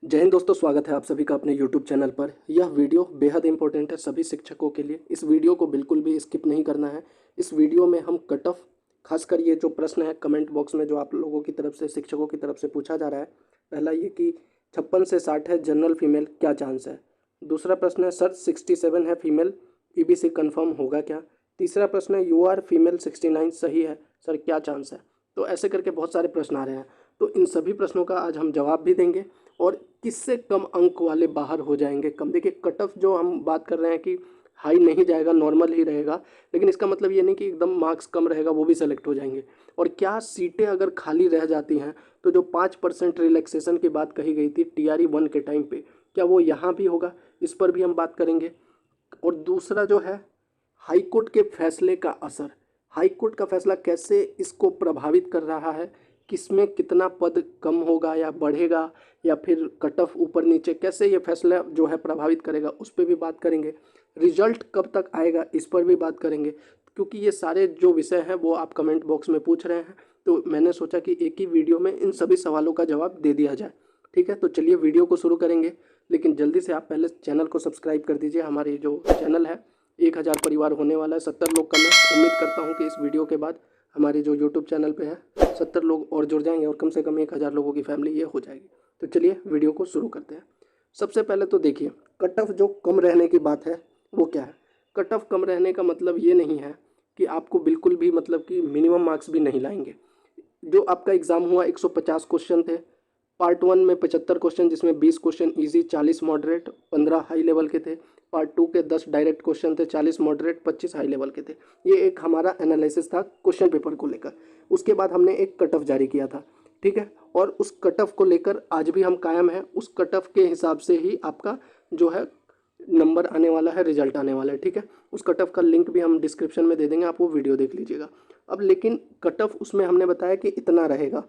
जय हिंद दोस्तों, स्वागत है आप सभी का अपने यूट्यूब चैनल पर। यह वीडियो बेहद इंपॉर्टेंट है सभी शिक्षकों के लिए। इस वीडियो को बिल्कुल भी स्किप नहीं करना है। इस वीडियो में हम कट ऑफ, खासकर ये जो प्रश्न है कमेंट बॉक्स में जो आप लोगों की तरफ से, शिक्षकों की तरफ से पूछा जा रहा है। पहला ये कि 56 से 60 है जनरल फीमेल, क्या चांस है। दूसरा प्रश्न है सर 67 है फीमेल, ईबीसी कन्फर्म होगा क्या। तीसरा प्रश्न है यू आर फीमेल 69 सही है सर, क्या चांस है। तो ऐसे करके बहुत सारे प्रश्न आ रहे हैं। तो इन सभी प्रश्नों का आज हम जवाब भी देंगे और किससे कम अंक वाले बाहर हो जाएंगे कम। देखिए कट ऑफ जो हम बात कर रहे हैं कि हाई नहीं जाएगा, नॉर्मल ही रहेगा, लेकिन इसका मतलब ये नहीं कि एकदम मार्क्स कम रहेगा वो भी सेलेक्ट हो जाएंगे। और क्या सीटें अगर खाली रह जाती हैं तो जो 5% रिलैक्सेशन की बात कही गई थी टीआरई 1 के टाइम पे, क्या वो यहाँ भी होगा, इस पर भी हम बात करेंगे। और दूसरा जो है हाई कोर्ट के फैसले का असर, हाई कोर्ट का फैसला कैसे इसको प्रभावित कर रहा है, किसमें कितना पद कम होगा या बढ़ेगा, या फिर कट ऑफ ऊपर नीचे, कैसे ये फैसला जो है प्रभावित करेगा, उस पर भी बात करेंगे। रिजल्ट कब तक आएगा, इस पर भी बात करेंगे। क्योंकि ये सारे जो विषय हैं वो आप कमेंट बॉक्स में पूछ रहे हैं, तो मैंने सोचा कि एक ही वीडियो में इन सभी सवालों का जवाब दे दिया जाए। ठीक है, तो चलिए वीडियो को शुरू करेंगे। लेकिन जल्दी से आप पहले चैनल को सब्सक्राइब कर दीजिए। हमारी जो चैनल है 1000 परिवार होने वाला है, 70 लोग का। मैं उम्मीद करता हूँ कि इस वीडियो के बाद हमारे जो यूट्यूब चैनल पे है 70 लोग और जुड़ जाएंगे और कम से कम 1000 लोगों की फैमिली ये हो जाएगी। तो चलिए वीडियो को शुरू करते हैं। सबसे पहले तो देखिए कट ऑफ जो कम रहने की बात है वो क्या है। कट ऑफ कम रहने का मतलब ये नहीं है कि आपको बिल्कुल भी, मतलब कि मिनिमम मार्क्स भी नहीं लाएंगे। जो आपका एग्ज़ाम हुआ 150 क्वेश्चन थे। पार्ट 1 में 75 क्वेश्चन, जिसमें 20 question easy, 40 moderate, 15 high level के थे। पार्ट 2 के 10 डायरेक्ट क्वेश्चन थे, 40 मॉडरेट, 25 हाई लेवल के थे। ये एक हमारा एनालिसिस था क्वेश्चन पेपर को लेकर। उसके बाद हमने एक कट ऑफ जारी किया था, ठीक है। और उस कट ऑफ को लेकर आज भी हम कायम हैं। उस कट ऑफ के हिसाब से ही आपका जो है नंबर आने वाला है, रिजल्ट आने वाला है, ठीक है। उस कट ऑफ का लिंक भी हम डिस्क्रिप्शन में दे देंगे, आप वो वीडियो देख लीजिएगा। अब लेकिन कट ऑफ उसमें हमने बताया कि इतना रहेगा,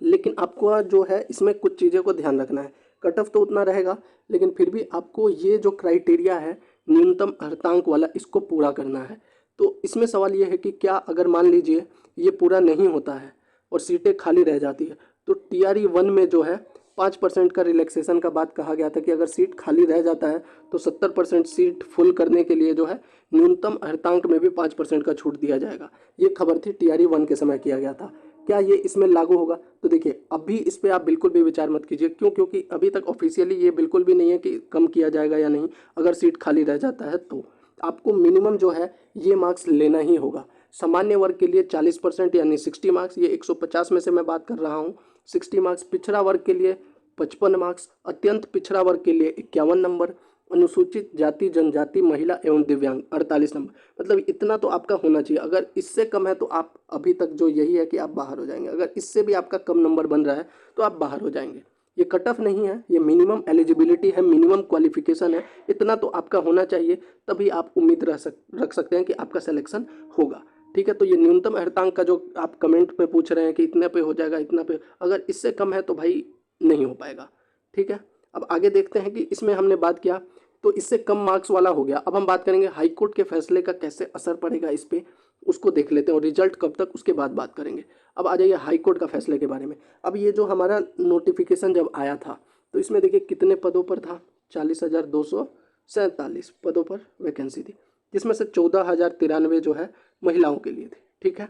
लेकिन आपको जो है इसमें कुछ चीज़ों को ध्यान रखना है। कट ऑफ तो उतना रहेगा, लेकिन फिर भी आपको ये जो क्राइटेरिया है न्यूनतम अर्धांक वाला, इसको पूरा करना है। तो इसमें सवाल ये है कि क्या अगर मान लीजिए ये पूरा नहीं होता है और सीटें खाली रह जाती है, तो टीआरई 1 में जो है 5% का रिलैक्सेशन का बात कहा गया था कि अगर सीट खाली रह जाता है तो 70% सीट फुल करने के लिए जो है न्यूनतम अर्धांक में भी 5% का छूट दिया जाएगा। ये खबर थी टीआरई 1 के समय किया गया था। क्या ये इसमें लागू होगा? तो देखिए अभी इस पर आप बिल्कुल भी विचार मत कीजिए। क्यों? क्योंकि अभी तक ऑफिशियली ये बिल्कुल भी नहीं है कि कम किया जाएगा या नहीं। अगर सीट खाली रह जाता है तो आपको मिनिमम जो है ये मार्क्स लेना ही होगा। सामान्य वर्ग के लिए 40% यानी 60 मार्क्स, ये 150 में से मैं बात कर रहा हूँ। 60 मार्क्स। पिछड़ा वर्ग के लिए 55 मार्क्स। अत्यंत पिछड़ा वर्ग के लिए 51 नंबर। अनुसूचित जाति, जनजाति, महिला एवं दिव्यांग 48 नंबर। मतलब इतना तो आपका होना चाहिए। अगर इससे कम है तो आप, अभी तक जो यही है कि आप बाहर हो जाएंगे। अगर इससे भी आपका कम नंबर बन रहा है तो आप बाहर हो जाएंगे। ये कट ऑफ नहीं है, ये मिनिमम एलिजिबिलिटी है, मिनिमम क्वालिफिकेशन है। इतना तो आपका होना चाहिए, तभी आप उम्मीद रख सकते हैं कि आपका सिलेक्शन होगा, ठीक है। तो ये न्यूनतम अर्धांक का जो आप कमेंट पे पूछ रहे हैं कि इतने पे हो जाएगा, इतना पे, अगर इससे कम है तो भाई नहीं हो पाएगा, ठीक है। अब आगे देखते हैं कि इसमें हमने बात किया तो इससे कम मार्क्स वाला हो गया। अब हम बात करेंगे हाई कोर्ट के फैसले का कैसे असर पड़ेगा इस पे, उसको देख लेते हैं। और रिजल्ट कब तक, उसके बाद बात करेंगे। अब आ जाइए हाई कोर्ट का फैसले के बारे में। अब ये जो हमारा नोटिफिकेशन जब आया था तो इसमें देखिए कितने पदों पर था, 40,247 पदों पर वैकेंसी थी, जिसमें से 14,093 जो है महिलाओं के लिए थी, ठीक है।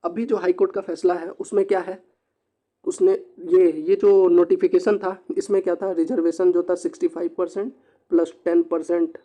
अभी जो हाई कोर्ट का फैसला है उसमें क्या है, उसने ये जो नोटिफिकेशन था इसमें क्या था, रिजर्वेशन जो था 65% प्लस 10%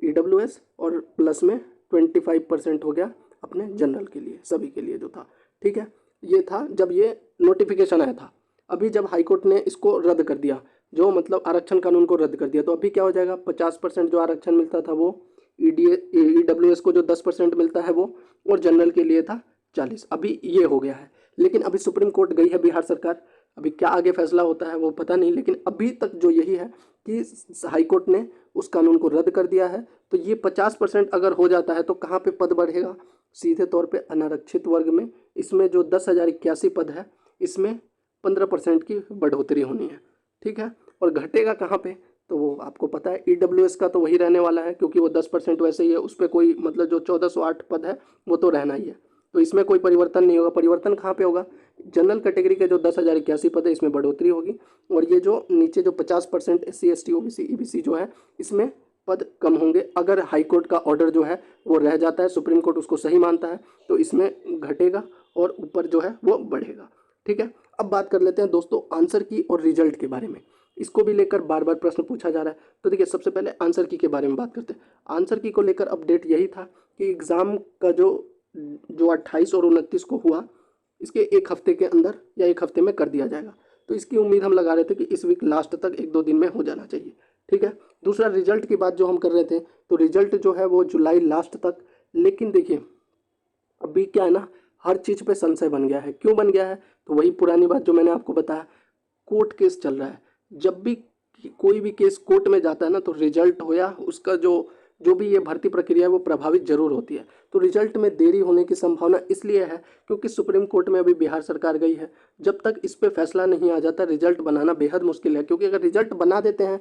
ईडब्ल्यूएस और प्लस में 25% हो गया अपने जनरल के लिए, सभी के लिए जो था, ठीक है। ये था जब ये नोटिफिकेशन आया था। अभी जब हाईकोर्ट ने इसको रद्द कर दिया, जो मतलब आरक्षण कानून को रद्द कर दिया, तो अभी क्या हो जाएगा, 50% जो आरक्षण मिलता था वो ईडब्ल्यूएस को जो 10% मिलता है वो, और जनरल के लिए था 40, अभी ये हो गया है। लेकिन अभी सुप्रीम कोर्ट गई है बिहार सरकार, अभी क्या आगे फैसला होता है वो पता नहीं। लेकिन अभी तक जो यही है कि हाई कोर्ट ने उस कानून को रद्द कर दिया है। तो ये 50% अगर हो जाता है तो कहाँ पे पद बढ़ेगा, सीधे तौर पे अनारक्षित वर्ग में। इसमें जो 10,081 पद है इसमें 15% की बढ़ोतरी होनी है, ठीक है। और घटेगा कहाँ पे, तो वो आपको पता है ईडब्ल्यूएस का तो वही रहने वाला है, क्योंकि वो 10% वैसे ही है, उस पर कोई मतलब जो 1408 पद है वो तो रहना ही है। तो इसमें कोई परिवर्तन नहीं होगा। परिवर्तन कहाँ पे होगा? जनरल कैटेगरी के जो 10,081 पद है इसमें बढ़ोतरी होगी, और ये जो नीचे जो 50% SC ST OBC EBC जो है इसमें पद कम होंगे। अगर हाईकोर्ट का ऑर्डर जो है वो रह जाता है, सुप्रीम कोर्ट उसको सही मानता है, तो इसमें घटेगा और ऊपर जो है वो बढ़ेगा। ठीक है, अब बात कर लेते हैं दोस्तों आंसर की और रिजल्ट के बारे में। इसको भी लेकर बार बार प्रश्न पूछा जा रहा है। तो देखिए, सबसे पहले आंसर की के बारे में बात करते हैं। आंसर की को लेकर अपडेट यही था कि एग्ज़ाम का जो 28 और 29 को हुआ, इसके एक हफ्ते के अंदर या एक हफ्ते में कर दिया जाएगा। तो इसकी उम्मीद हम लगा रहे थे कि इस वीक लास्ट तक 1-2 दिन में हो जाना चाहिए। ठीक है, दूसरा रिजल्ट की बात जो हम कर रहे थे, तो रिजल्ट जो है वो जुलाई लास्ट तक। लेकिन देखिए, अभी क्या है ना, हर चीज़ पे संशय बन गया है। क्यों बन गया है? तो वही पुरानी बात जो मैंने आपको बताया, कोर्ट केस चल रहा है। जब भी कोई भी केस कोर्ट में जाता है ना, तो रिजल्ट हो या उसका जो भी ये भर्ती प्रक्रिया है वो प्रभावित जरूर होती है। तो रिजल्ट में देरी होने की संभावना इसलिए है क्योंकि सुप्रीम कोर्ट में अभी बिहार सरकार गई है। जब तक इस पे फैसला नहीं आ जाता, रिजल्ट बनाना बेहद मुश्किल है। क्योंकि अगर रिजल्ट बना देते हैं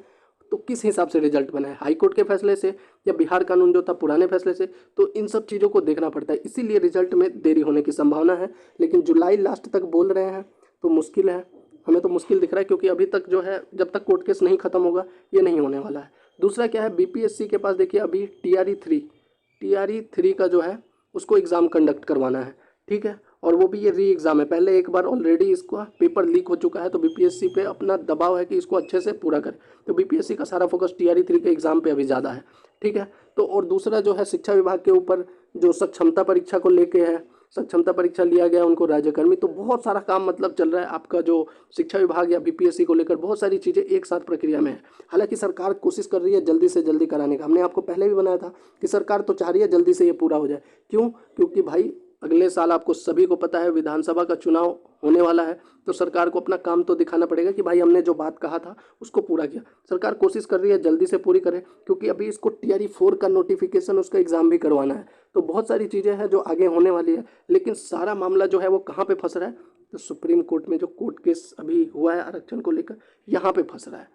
तो किस हिसाब से रिजल्ट बना है, हाई कोर्ट के फैसले से या बिहार कानून जो था पुराने फैसले से, तो इन सब चीज़ों को देखना पड़ता है। इसीलिए रिजल्ट में देरी होने की संभावना है। लेकिन जुलाई लास्ट तक बोल रहे हैं तो मुश्किल है, हमें तो मुश्किल दिख रहा है। क्योंकि अभी तक जो है, जब तक कोर्ट केस नहीं खत्म होगा ये नहीं होने वाला है। दूसरा क्या है, BPSC के पास देखिए अभी TRE 3 का जो है उसको एग्ज़ाम कंडक्ट करवाना है। ठीक है, और वो भी ये री एग्ज़ाम है। पहले एक बार ऑलरेडी इसका पेपर लीक हो चुका है, तो BPSC पे अपना दबाव है कि इसको अच्छे से पूरा करे। तो BPSC का सारा फोकस TRE 3 के एग्ज़ाम पे अभी ज़्यादा है। ठीक है, तो और दूसरा जो है शिक्षा विभाग के ऊपर जो सक्षमता परीक्षा को लेके है, सक्षमता परीक्षा लिया गया उनको राज्यकर्मी, तो बहुत सारा काम मतलब चल रहा है आपका जो शिक्षा विभाग या BPSC को लेकर। बहुत सारी चीज़ें एक साथ प्रक्रिया में है। हालांकि सरकार कोशिश कर रही है जल्दी से जल्दी कराने का। हमने आपको पहले भी बनाया था कि सरकार तो चाह रही है जल्दी से ये पूरा हो जाए। क्यों? क्योंकि भाई अगले साल आपको सभी को पता है विधानसभा का चुनाव होने वाला है। तो सरकार को अपना काम तो दिखाना पड़ेगा कि भाई हमने जो बात कहा था उसको पूरा किया। सरकार कोशिश कर रही है जल्दी से पूरी करे, क्योंकि अभी इसको TRE 4 का नोटिफिकेशन, उसका एग्ज़ाम भी करवाना है। तो बहुत सारी चीज़ें हैं जो आगे होने वाली है। लेकिन सारा मामला जो है वो कहाँ पे फंस रहा है? तो सुप्रीम कोर्ट में जो कोर्ट केस अभी हुआ है आरक्षण को लेकर, यहाँ पे फंस रहा है।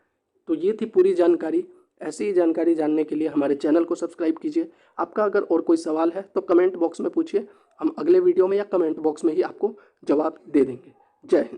तो ये थी पूरी जानकारी। ऐसी ही जानकारी जानने के लिए हमारे चैनल को सब्सक्राइब कीजिए। आपका अगर और कोई सवाल है तो कमेंट बॉक्स में पूछिए, हम अगले वीडियो में या कमेंट बॉक्स में ही आपको जवाब दे देंगे। जय हिंद।